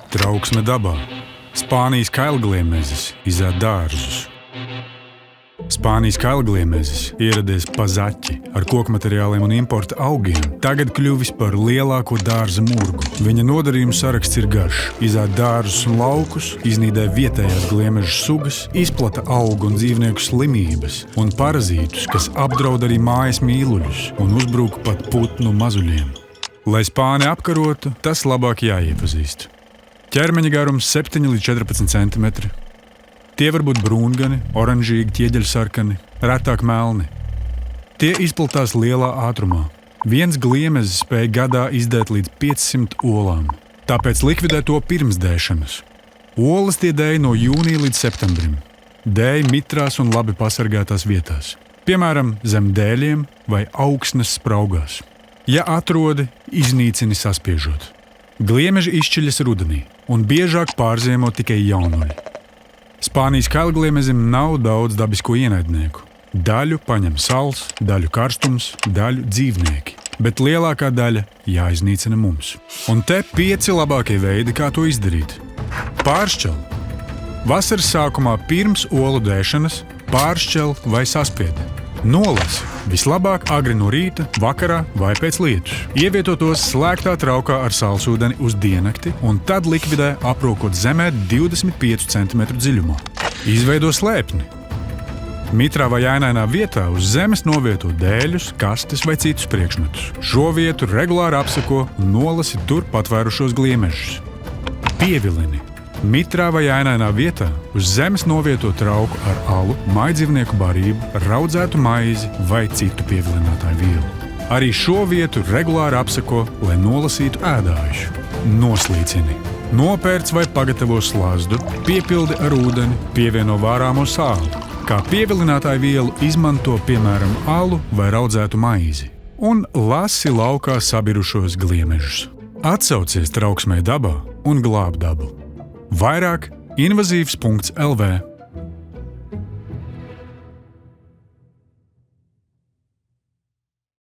Trauksme dabā. Spānijas kailgliemezis izēd dārzus. Spānijas kailgliemezis ieradies pa zaķi ar kokmateriāliem un importa augiem. Tagad kļuvis par lielāko dārza murgu. Viņa nodarījumu saraksts ir garš. Izēd dārzus un laukus, iznīdē vietējās gliemežu sugas, izplata augu un dzīvnieku slimības un parazītus, kas apdraud arī mājas mīluļus un uzbrūk pat putnu mazuļiem. Lai Spāni apkarotu, tas labāk jāiepazīst. Ķermeņa garums 7 līdz 14 cm. Tie var būt brūngani, oranžīgi, ķieģeļsarkani, retāk melni. Tie izplatās lielā ātrumā. Viens gliemezis spēj gadā izdēt līdz 500 olām. Tāpēc likvidē to pirms dēšanas. Olas tie dēj no jūnija līdz septembrim. Dēj mitrās un labi pasargātās vietās. Piemēram, zem dēļiem vai augsnes spraugās. Ja atrodi, iznīcini saspiežot. Gliemeži izšķiļas rudenī un biežāk pārziemo tikai jaunuļi. Spānijas kailgliemezim nav daudz dabisko ienaidnieku. Daļu paņem sals, daļu karstums, daļu dzīvnieki. Bet lielākā daļa jāiznīcina mums. Un te 5 labākie veidi, kā to izdarīt. Pāršķel. Vasaras sākumā pirms olu dēšanas pāršķel vai saspied. Nolasi. Vislabāk agri no rīta, vakarā vai pēc lietus. Ievieto tos slēgtā traukā ar salsūdeni uz diennakti un tad likvidē aprūkot zemē 25 cm dziļumā. Izveido slēpni. Mitrā vai ainainā vietā uz zemes novieto dēļus, kastes vai citus priekšmetus. Šo vietu regulāri apseko un nolasi tur patvērušos gliemežus. Pievilini. Mitrā vai ainainā vietā uz zemes novieto trauku ar alu, maidzīvnieku barību, raudzētu maizi vai citu pievilinātāju vielu. Arī šo vietu regulāri apseko, lai nolasītu ēdājušu. Noslīcini. Nopērc vai pagatavo slazdu, piepildi ar ūdeni, pievieno vārāmo sāli. Kā pievilinātāju vielu izmanto, piemēram, alu vai raudzētu maizi. Un lasi laukā sabirušos gliemežus. Atsaucies trauksmei dabā un glāb dabu. Vairāk invazīvs.lv